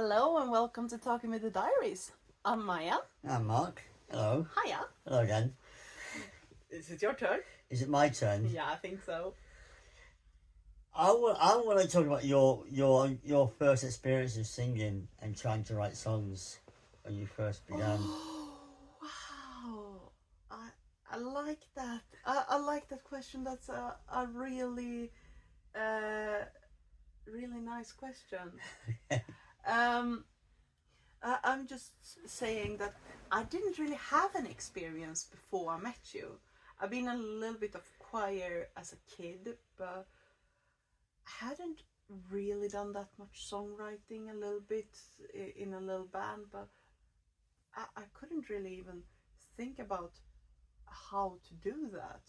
Hello and welcome to Talking with the Diaries. I'm Maya. I'm Mark. Hello. Hiya. Hello again. Is it your turn? Is it my turn? Yeah, I think so. I want to talk about your first experience of singing and trying to write songs when you first began. Oh, wow. I like that. I like that question. That's a really, really nice question. I'm just saying that I didn't really have an experience before I met you. I've been a little bit of choir as a kid, but I hadn't really done that much songwriting. A little bit in a little band, but I couldn't really even think about how to do that.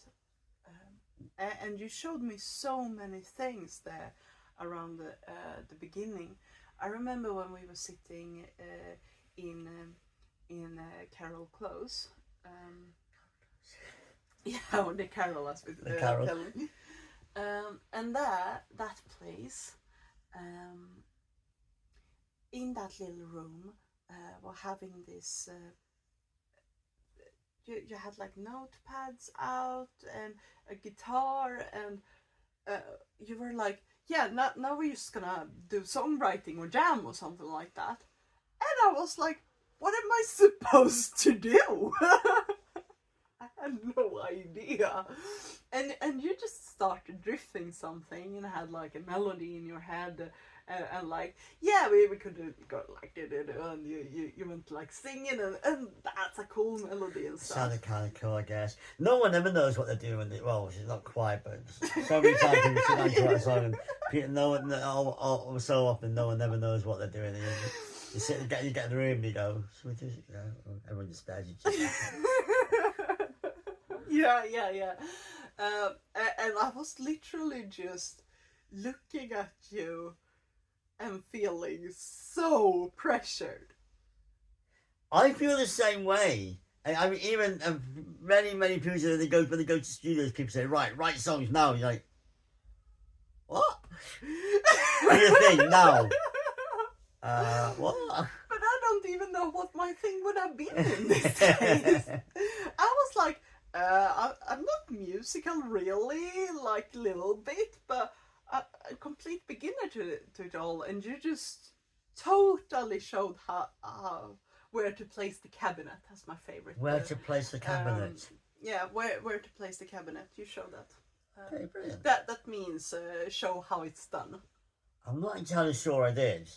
And you showed me so many things there around the beginning. I remember when we were sitting in Carol Close. Yeah, the Carol as with The Carol. Kelly. And that place, in that little room, were having this. You had like notepads out and a guitar, and you were like, yeah, now we're just gonna do songwriting or jam or something like that. And I was like, what am I supposed to do? I had no idea. And you just started drifting something and had like a melody in your head, and like, yeah, we could go like, and you went like singing, and that's a cool melody and stuff. Sounded kind of cool, I guess. No one ever knows what they're doing. Well, she's not quite, but so many times people sit down to write a song, and so often no one ever knows what they're doing. You sit, you get in the room, and you go, "So we do it?" You know, everyone just stares at you. Yeah. And I was literally just looking at you and feeling so pressured. I feel the same way. I mean, even many people when they go to studios, people say, write songs now. You're like, what? What do you think now? What? But I don't even know what my thing would have been in this case. I was like, I'm not musical really, like little bit, but a complete beginner to it all, and you just totally showed how where to place the cabinet. That's my favorite. Where to place the cabinet? Yeah, where to place the cabinet. You show that. Okay, brilliant. That means show how it's done. I'm not entirely sure I did.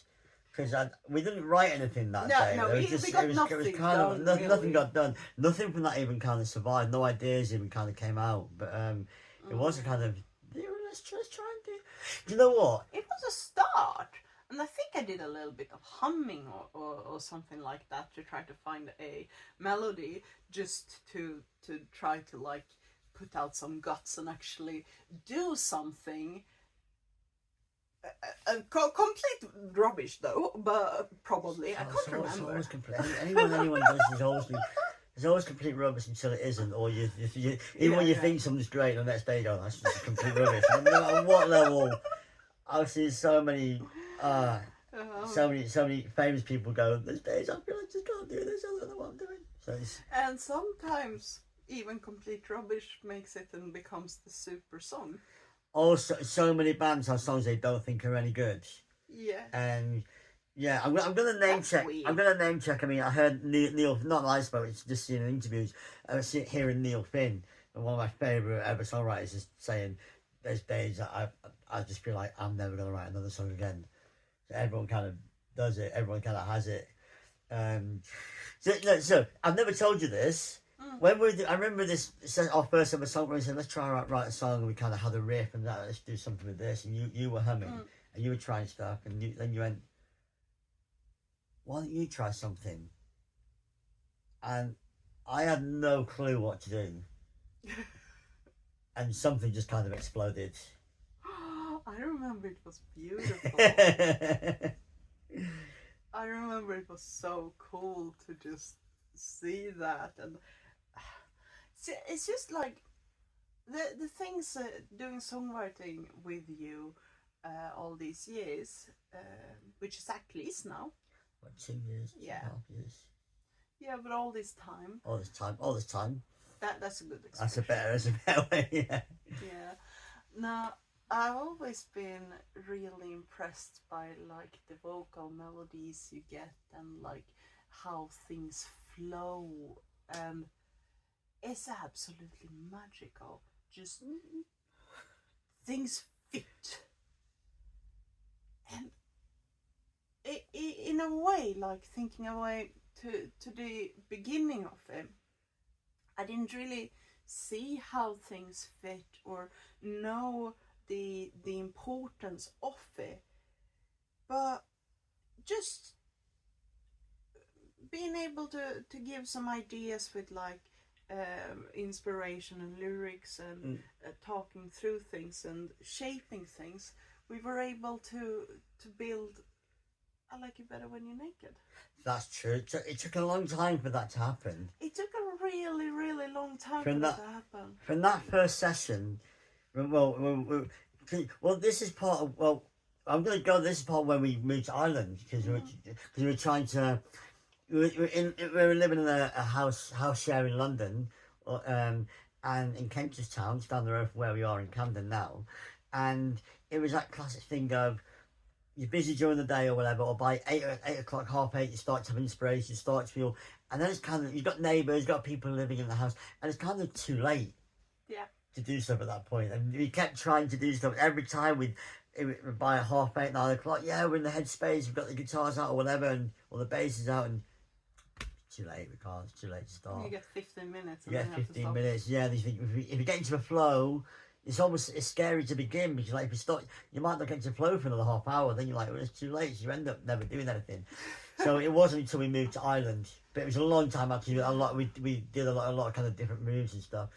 Because we didn't write anything that day. No, we got nothing it was kind done, of really. nothing got done. Nothing from that even kind of survived. No ideas even kind of came out. But it was a kind of let's try and do. Do you know what? It was a start, and I think I did a little bit of humming or something like that to try to find a melody, just to try to like put out some guts and actually do something. Complete rubbish though, but probably I can't remember. It's always complete. Anyone does is always complete rubbish until it isn't, or even when you think something's great, the next day you go, that's just complete rubbish. No matter what level, I've seen so many famous people go, there's days I feel I just can't do this, I don't know what I'm doing. And sometimes even complete rubbish makes it and becomes the super song. Also, so many bands have songs they don't think are any good. Yeah. And yeah, I'm gonna name check. Weird. I'm gonna name check. I mean, I heard Neil not that I spoke. It's just seen in interviews. I was hearing Neil Finn, and one of my favourite ever songwriters, is saying there's days that I just feel like I'm never gonna write another song again. So everyone kind of does it. Everyone kind of has it. So I've never told you this. When I remember this, our first ever song where we said, let's try and write a song, and we kind of had a riff and that, let's do something with this, and you were humming, and you were trying stuff, and then you went, why don't you try something? And I had no clue what to do. And something just kind of exploded. I remember it was beautiful. I remember it was so cool to just see that, and it's just like the things doing songwriting with you all these years, which is at least now. What, 2 years? Yeah. 2.5 years. Yeah, but all this time. All this time. That's a good expression. That's a better way, yeah. Yeah. Now, I've always been really impressed by like the vocal melodies you get and like how things flow, and it's absolutely magical. Just things fit. And in a way, like thinking away to the beginning of it, I didn't really see how things fit or know the importance of it, but just being able to give some ideas with like inspiration and lyrics and talking through things and shaping things, we were able to build I Like You Better When You're Naked. That's true. It took a long time for that to happen. It took a really, really long time for that to happen. From that first session, well, this is part of, I'm going to go, this is part when we moved to Ireland, because we were trying to, we were living in a house share in London, and in Kentish Town, it's down the road from where we are in Camden now, and it was that classic thing of, you're busy during the day or whatever, or by 8 o'clock, 7:30, you start to have inspiration, you start to feel, and then it's kind of, you've got neighbours, you've got people living in the house, and it's kind of too late to do stuff at that point. And we kept trying to do stuff every time by 8:30, 9 o'clock, yeah, we're in the headspace, we've got the guitars out or whatever, or the bass is out, and too late, we can't, it's too late to start. You get 15 minutes. You get 15 minutes, yeah, and you think, if you get into a flow, it's scary to begin, because like if you start, you might not get to flow for another half hour, then you're like, well, it's too late, so you end up never doing anything. So it wasn't until we moved to Ireland, but it was a long time actually. We did a lot of kind of different moves and stuff.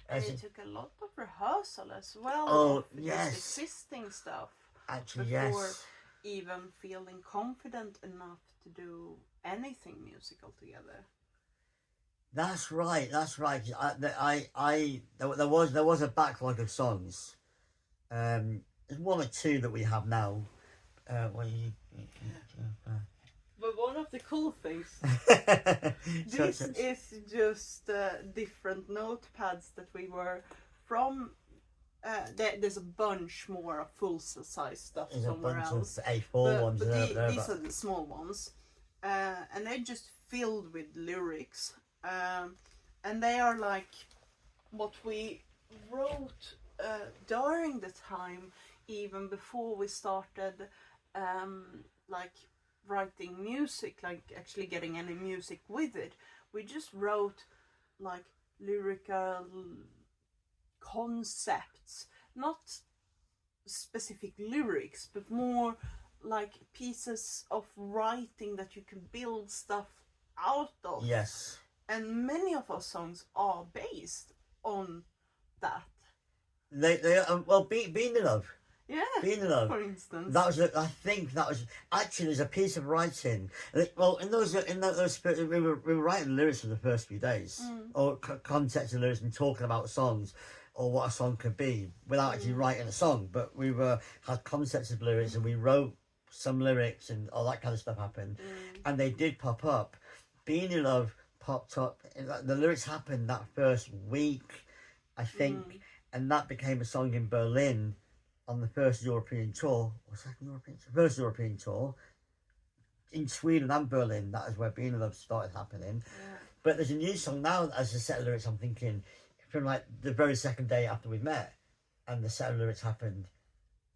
And it took a lot of rehearsal as well. Oh, yes. Existing stuff. Actually, before yes. even feeling confident enough to do anything musical together. That's right. There was a backlog of songs. There's one or two that we have now. But one of the cool things, this is just different notepads that we were from. There's a bunch more full-size stuff There's somewhere a bunch else. of A4 ones. But these are the small ones, and they're just filled with lyrics. And they are like what we wrote during the time, even before we started like writing music, like actually getting any music with it. We just wrote like lyrical concepts, not specific lyrics, but more like pieces of writing that you can build stuff out of. Yes. And many of our songs are based on that. They well, Being in Love. Yeah. Being in Love. For instance. I think that was actually, there's a piece of writing. Well, in those we were writing lyrics for the first few days, or context of lyrics and talking about songs, or what a song could be, without actually writing a song. But we had concepts of lyrics, and we wrote some lyrics, and all that kind of stuff happened, and they did pop up. Being in Love popped up. The lyrics happened that first week, I think, and that became a song in Berlin on the first European tour, or first European tour, in Sweden and Berlin. That is where Being in Love started happening. Yeah. But there's a new song now as a set of lyrics, I'm thinking, from like the very second day after we met, and the set of lyrics happened,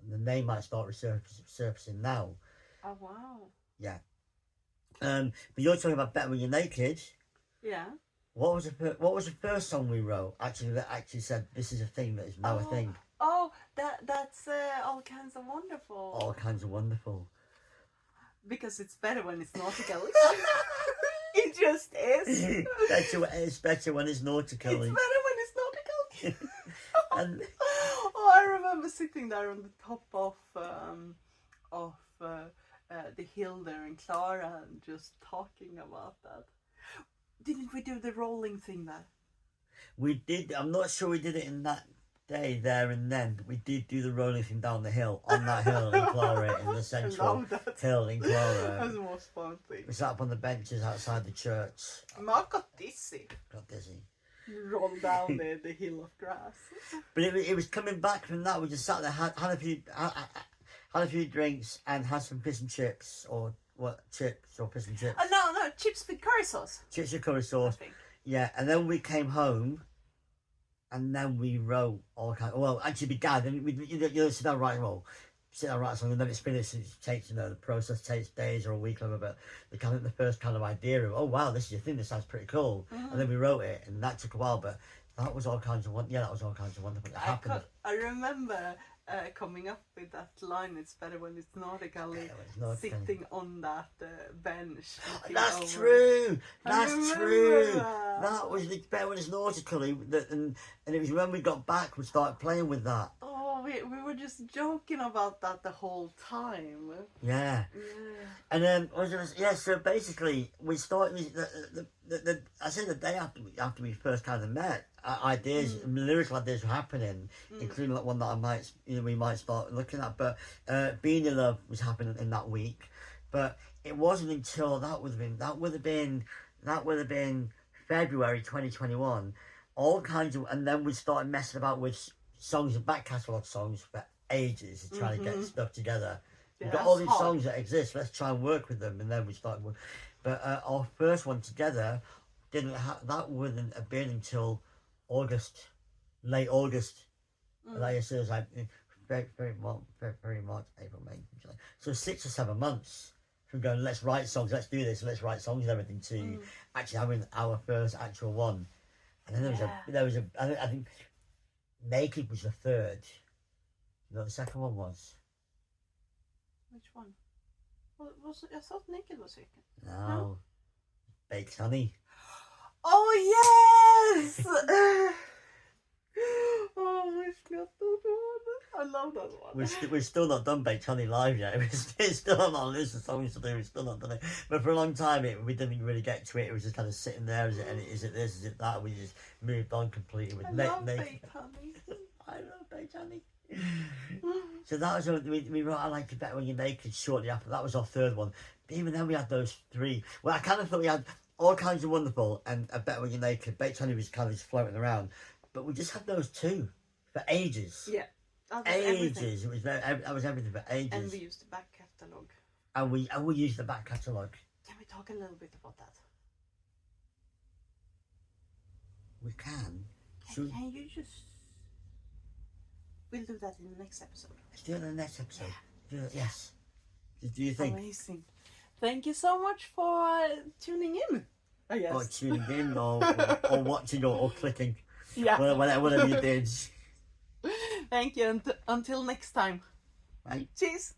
and the name might start resurfacing now. Oh, wow. Yeah. But you're talking about Better When You're Naked. Yeah. What was the first song we wrote? Actually, that actually said this is a thing that is now a thing. Oh, that's All Kinds of Wonderful. All Kinds of Wonderful. Because it's better when it's nautical. It just is. It's better when it's nautical. It's better when it's nautical. And I remember sitting there on the top of the hill there in Clara and just talking about that. Didn't we do the rolling thing there? we did. I'm not sure we did it in that day there and then. We did do the rolling thing down the hill, on that hill in Clara, in the central hill in Clara. That's the most fun thing. We sat up on the benches outside the church. Mark got dizzy. Got dizzy. Roll down the hill of grass. But it was coming back from that. We just sat there, had a few drinks, and had some fish and chips, or what, chips or fish and chips. No, chips with curry sauce. Chips with curry sauce. Yeah, and then we came home, and then we wrote all kinds. Well, actually, began. Then you sit down, write, sit down, write a song, and then it's finished. It takes, the process takes days or a week, but the first kind of idea of, oh wow, this is a thing. This sounds pretty cool. Mm-hmm. And then we wrote it, and that took a while, but that was all kinds of wonderful. That happened. I remember coming up with that line. It's better when it's nautically sitting on that bench. That's true. That's true. That was better when it's nautically, and it was when we got back we started playing with that. Oh, we were just joking about that the whole time. Yeah. And then so basically we started I say the day after we first kind of met, lyrical ideas were happening, including like one that we might start looking at. But Being in Love was happening in that week, but it wasn't until that would have been February 2021. All kinds of, and then we started messing about with songs and back catalogue songs for ages, trying to get stuff together. We've got all these songs that exist. Let's try and work with them, and then we started. But our first one together that wouldn't have been until August, late August. Like I said, it was like February, March, April, May, July. So 6 or 7 months from going, let's write songs, let's do this, let's write songs and everything, to actually having our first actual one. And then I think Naked was the third. You know what the second one was? Which one? Well, I thought Naked was second. No. Baked Honey. Oh yes! Oh, I love that one. We're still not done Baked Honey live yet. It's still on our list of songs to do. We've still not done it. But for a long time, we didn't really get to it. It was just kind of sitting there. Is it this? Is it that? We just moved on completely with love Baked Honey. I love Baked Honey. So that was we wrote I Like It Better When You're Naked shortly after. That was our third one. But even then we had those three. Well, I kind of thought we had All Kinds of Wonderful and A Better When You're Naked. Baked Honey was kind of just floating around. But we just had those two for ages. Yeah. Ages. Everything. That was everything for ages. And we used the back catalogue. And we used the back catalogue. Can we talk a little bit about that? We can. Can you just... We'll do that in the next episode. Let's do it in the next episode. Yeah. Yes. Do you think? Amazing. Thank you so much for tuning in. I guess. Or tuning in, or watching, or clicking. Yeah. Whatever you did. Thank you. Until next time. Right. Cheers.